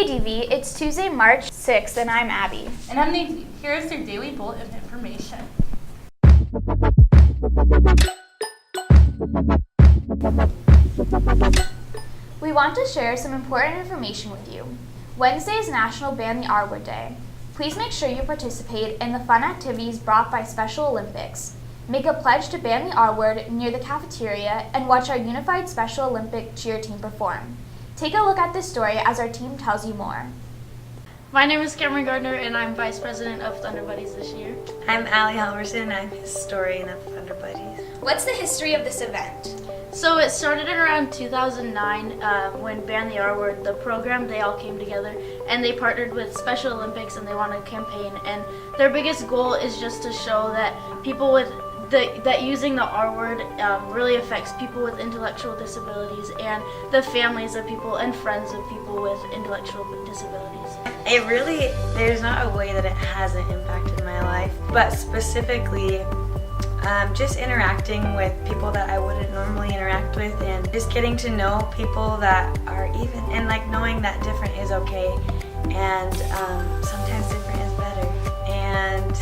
DVTV, it's Tuesday, March 6th, and I'm Abby. And I'm Nadine. Here is your daily bullet of information. We want to share some important information with you. Wednesday is National Ban the R Word Day. Please make sure you participate in the fun activities brought by Special Olympics. Make a pledge to ban the R word near the cafeteria and watch our unified Special Olympic cheer team perform. Take a look at this story as our team tells you more. My name is Cameron Gardner, and I'm Vice President of Thunder Buddies this year. I'm Allie Halverson, and I'm historian of Thunder Buddies. What's the history of this event? So it started in around 2009 when Ban the R Word, the program, they all came together and they partnered with Special Olympics and they wanted a campaign. And their biggest goal is just to show that people with that using the R word really affects people with intellectual disabilities and the families of people and friends of people with intellectual disabilities. There's not a way that it hasn't impacted my life, but specifically just interacting with people that I wouldn't normally interact with, and just getting to know people that are even, and like knowing that different is okay, and sometimes different is better. And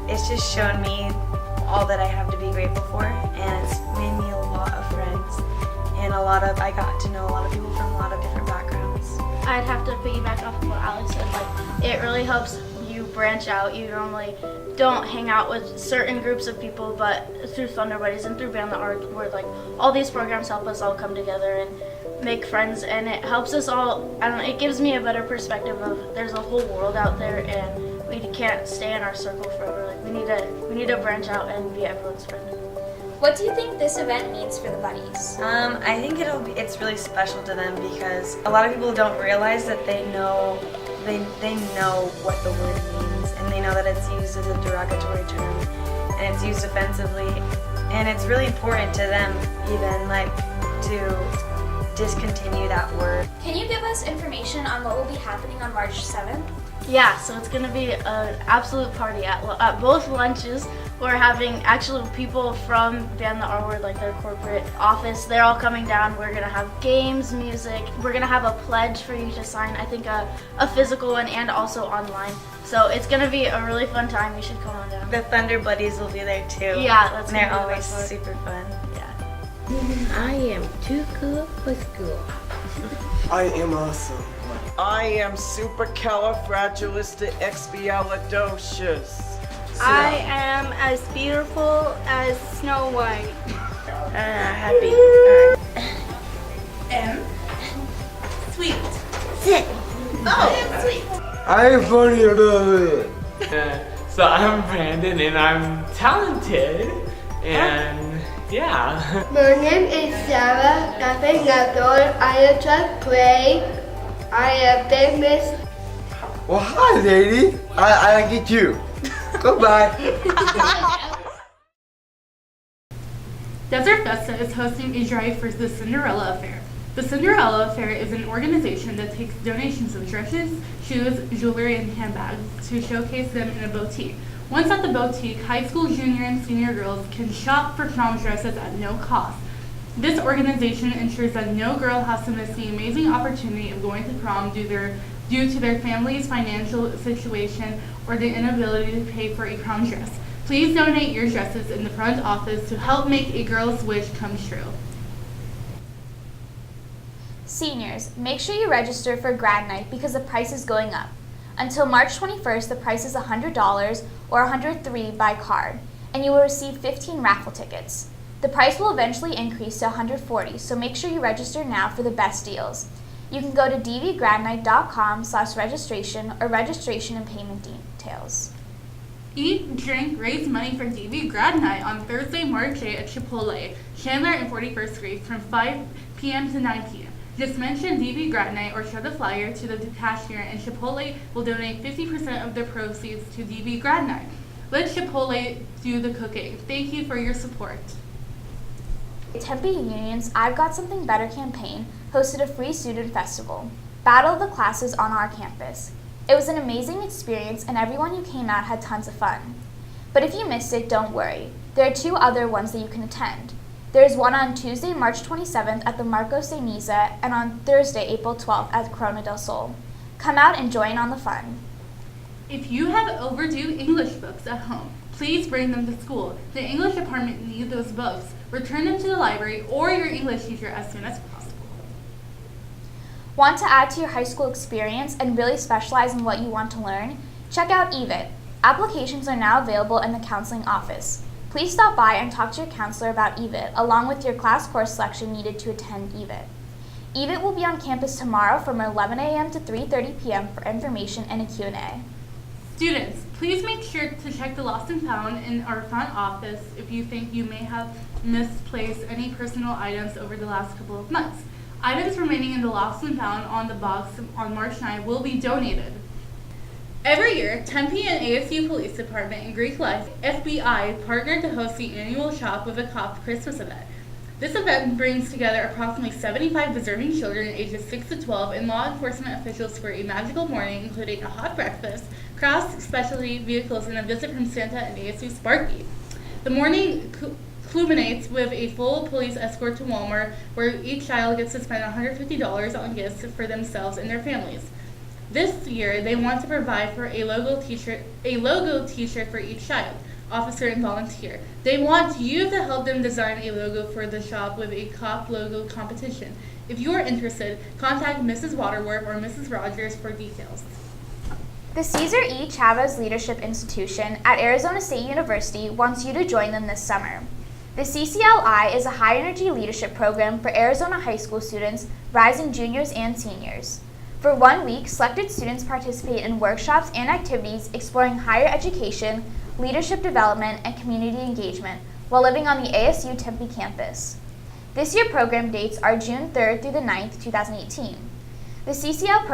it's just shown me all that I have to be grateful for, and it's made me a lot of friends, and I got to know a lot of people from a lot of different backgrounds. I'd have to piggyback off of what Alex said. Like, it really helps you branch out. You normally don't hang out with certain groups of people, but through Thunder Buddies and through Ban the R Word, like, all these programs help us all come together and make friends, and it helps us all. It gives me a better perspective of there's a whole world out there, and we can't stay in our circle forever. Like, we need to branch out and be everyone's friend. What do you think this event means for the buddies? I think it's really special to them because a lot of people don't realize that they know what the word means, and they know that it's used as a derogatory term and it's used offensively, and it's really important to them even to discontinue that word. Can you give us information on what will be happening on March 7th? Yeah, so it's going to be an absolute party at both lunches. We're having actual people from Ban the R Word, like their corporate office. They're all coming down. We're going to have games, music. We're going to have a pledge for you to sign, I think a physical one and also online. So it's going to be a really fun time. You should come on down. The Thunder Buddies will be there too. Yeah, that's and they're always super fun. Yeah. I am too cool for school. I am awesome. I am supercalifragilisticexpialidocious. I am as beautiful as Snow White. Happy. M. Sweet. Sit. Oh, sweet. I'm funny about So I'm Brandon and I'm talented and yeah. My name is Sarah Capengador. I am 12th grade. I am famous. Well, hi, lady. I get you. Goodbye. Desert Festa is hosting a drive for the Cinderella Affair. The Cinderella Affair is an organization that takes donations of dresses, shoes, jewelry, and handbags to showcase them in a boutique. Once at the boutique, high school junior and senior girls can shop for prom dresses at no cost. This organization ensures that no girl has to miss the amazing opportunity of going to prom due to their family's financial situation or the inability to pay for a prom dress. Please donate your dresses in the front office to help make a girl's wish come true. Seniors, make sure you register for grad night because the price is going up. Until March 21st, the price is $100 or $103 by card, and you will receive 15 raffle tickets. The price will eventually increase to $140, so make sure you register now for the best deals. You can go to dvgradnight.com/registration or registration and payment details. Eat, drink, raise money for DV Grad Night on Thursday, March 8 at Chipotle, Chandler and 41st Street from 5 p.m. to 9 p.m. Just mention DV Grad Night or show the flyer to the cashier, and Chipotle will donate 50% of the proceeds to DV Grad Night. Let Chipotle do the cooking. Thank you for your support. Tempe Union's I've Got Something Better campaign hosted a free student festival, Battle of the Classes, on our campus. It was an amazing experience and everyone who came out had tons of fun. But if you missed it, don't worry. There are 2 other ones that you can attend. There is one on Tuesday, March 27th at the Marcos de Niza and on Thursday, April 12th at Corona del Sol. Come out and join on the fun. If you have overdue English books at home, please bring them to school. The English department needs those books. Return them to the library or your English teacher as soon as possible. Want to add to your high school experience and really specialize in what you want to learn? Check out EVIT. Applications are now available in the counseling office. Please stop by and talk to your counselor about EVIT, along with your class course selection needed to attend EVIT. EVIT will be on campus tomorrow from 11 a.m. to 3:30 p.m. for information and a Q&A. Students, please make sure to check the lost and found in our front office if you think you may have misplaced any personal items over the last couple of months. Items remaining in the lost and found on the box on March 9 will be donated. Every year, Tempe and ASU Police Department and Greek Life FBI partner to host the annual Shop with a Cop Christmas event. This event brings together approximately 75 deserving children ages 6 to 12 and law enforcement officials for a magical morning, including a hot breakfast, cross specialty vehicles, and a visit from Santa and ASU Sparky. The morning culminates with a full police escort to Walmart, where each child gets to spend $150 on gifts for themselves and their families. This year, they want to provide for a logo T-shirt for each child, officer, and volunteer. They want you to help them design a logo for the shop with a cop logo competition. If you are interested, contact Mrs. Waterworth or Mrs. Rogers for details. The Cesar E. Chavez Leadership Institution at Arizona State University wants you to join them this summer. The CCLI is a high-energy leadership program for Arizona high school students, rising juniors, and seniors. For 1 week, selected students participate in workshops and activities exploring higher education, leadership development, and community engagement while living on the ASU Tempe campus. This year's program dates are June 3rd through the 9th, 2018. The CCLI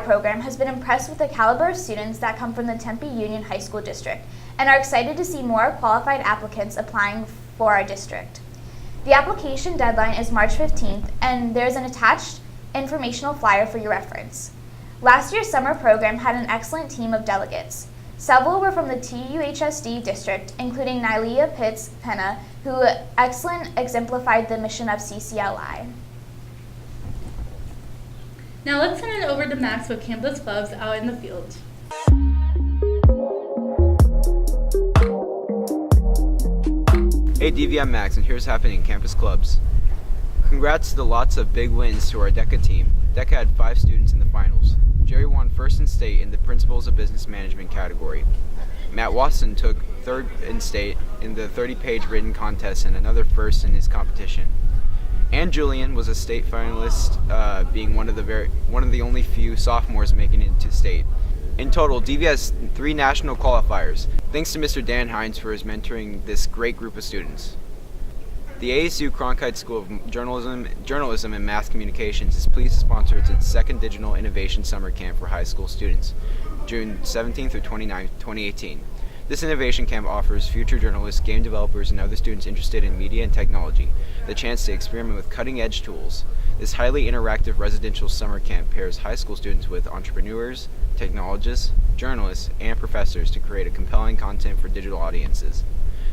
program has been impressed with the caliber of students that come from the Tempe Union High School District and are excited to see more qualified applicants applying for our district. The application deadline is March 15th, and there's an attached informational flyer for your reference. Last year's summer program had an excellent team of delegates. Several were from the TUHSD district, including Nylia Pitts Penna, who exemplified the mission of CCLI. Now let's turn it over to Max with Campus Clubs out in the field. Hey DV, I'm Max, and here's happening in Campus Clubs. Congrats to the lots of big wins to our DECA team. DECA had 5 students in the finals. Jerry won first in state in the Principles of Business Management category. Matt Watson took third in state in the 30-page written contest and another first in his competition. And Julian was a state finalist, being one of the only few sophomores making it into state. In total, DV has 3 national qualifiers, thanks to Mr. Dan Hines for his mentoring this great group of students. The ASU Cronkite School of Journalism and Mass Communications is pleased to sponsor its second Digital Innovation Summer Camp for high school students, June 17th through 29th, 2018. This innovation camp offers future journalists, game developers, and other students interested in media and technology the chance to experiment with cutting-edge tools. This highly interactive residential summer camp pairs high school students with entrepreneurs, technologists, journalists, and professors to create a compelling content for digital audiences.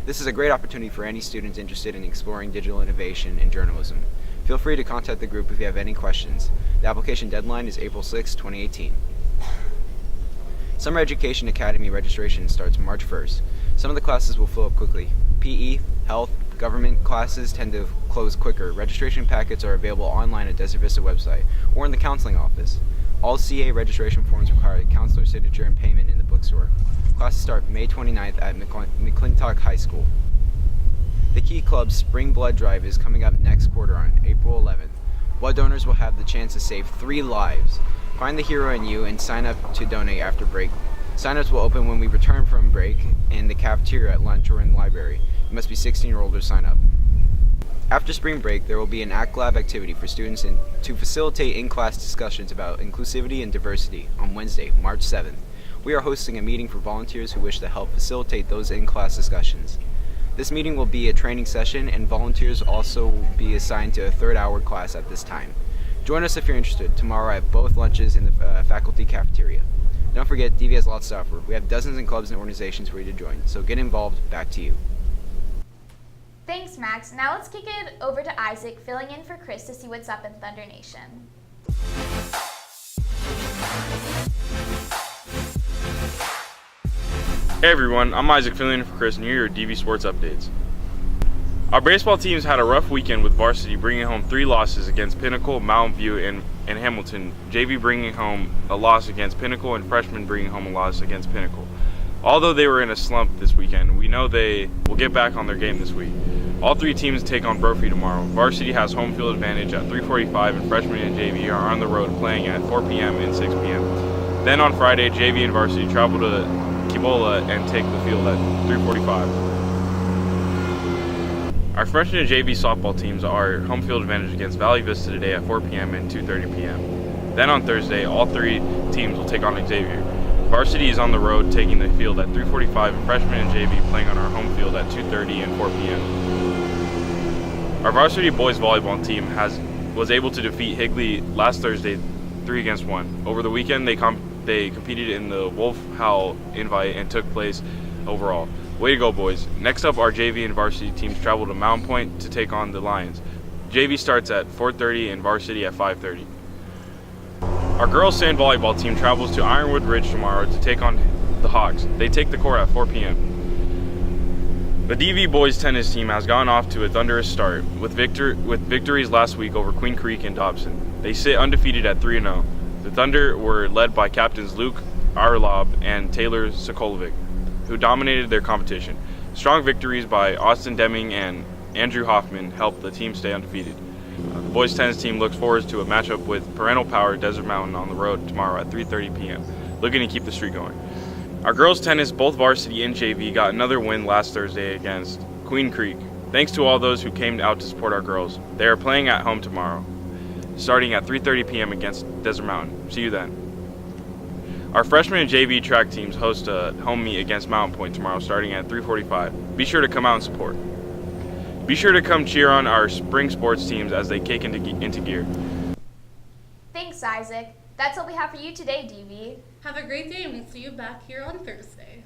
This is a great opportunity for any students interested in exploring digital innovation and journalism. Feel free to contact the group if you have any questions. The application deadline is April 6, 2018. Summer Education Academy registration starts March 1st. Some of the classes will fill up quickly. PE, health, government classes tend to close quicker. Registration packets are available online at Desert Vista website or in the counseling office. All CA registration forms require a counselor signature and payment in the bookstore. Classes start May 29th at McClintock High School. The Key Club's Spring Blood Drive is coming up next quarter on April 11th. Blood donors will have the chance to save 3 lives. Find the hero in you and sign up to donate after break. Sign-ups will open when we return from break in the cafeteria at lunch or in the library. You must be 16 or older to sign up. After spring break, there will be an ACT Lab activity for students to facilitate in-class discussions about inclusivity and diversity on Wednesday, March 7th. We are hosting a meeting for volunteers who wish to help facilitate those in-class discussions. This meeting will be a training session, and volunteers will also be assigned to a 3rd-hour class at this time. Join us if you're interested. Tomorrow I have both lunches in the faculty cafeteria. Don't forget, DV has lots to offer. We have dozens of clubs and organizations for you to join, so get involved. Back to you. Thanks, Max. Now let's kick it over to Isaac, filling in for Chris to see what's up in Thunder Nation. Hey everyone, I'm Isaac filling in for Chris and here are your DV Sports updates. Our baseball teams had a rough weekend with varsity bringing home 3 losses against Pinnacle, Mountain View, and Hamilton, JV bringing home a loss against Pinnacle, and freshmen bringing home a loss against Pinnacle. Although they were in a slump this weekend, we know they will get back on their game this week. All 3 teams take on Brophy tomorrow. Varsity has home field advantage at 3:45 and freshmen and JV are on the road playing at 4 p.m. and 6 p.m. Then on Friday, JV and Varsity travel to Kibola and take the field at 3:45. Our freshman and JV softball teams are home field advantage against Valley Vista today at 4 p.m. and 2:30 p.m. Then on Thursday, all 3 teams will take on Xavier. Varsity is on the road taking the field at 3:45 and freshmen and JV playing on our home field at 2:30 and 4 p.m. Our varsity boys volleyball team was able to defeat Higley last Thursday 3-1. Over the weekend they competed in the Wolf Howl Invite and took place overall. Way to go, boys. Next up, our JV and varsity teams travel to Mountain Point to take on the Lions. JV starts at 4:30 and varsity at 5:30. Our girls sand volleyball team travels to Ironwood Ridge tomorrow to take on the Hawks. They take the court at 4 p.m. The DV boys tennis team has gone off to a thunderous start with victories last week over Queen Creek and Dobson. They sit undefeated at 3-0. The Thunder were led by captains Luke Arlob and Taylor Sokolovic, who dominated their competition. Strong victories by Austin Deming and Andrew Hoffman helped the team stay undefeated. The boys tennis team looks forward to a matchup with Parental Power Desert Mountain on the road tomorrow at 3:30 p.m., looking to keep the streak going. Our girls tennis, both varsity and JV, got another win last Thursday against Queen Creek. Thanks to all those who came out to support our girls. They are playing at home tomorrow, starting at 3:30 p.m. against Desert Mountain. See you then. Our freshman and JV track teams host a home meet against Mountain Point tomorrow starting at 3:45. Be sure to come out and support. Be sure to come cheer on our spring sports teams as they kick into gear. Thanks, Isaac. That's all we have for you today, DV. Have a great day and we'll see you back here on Thursday.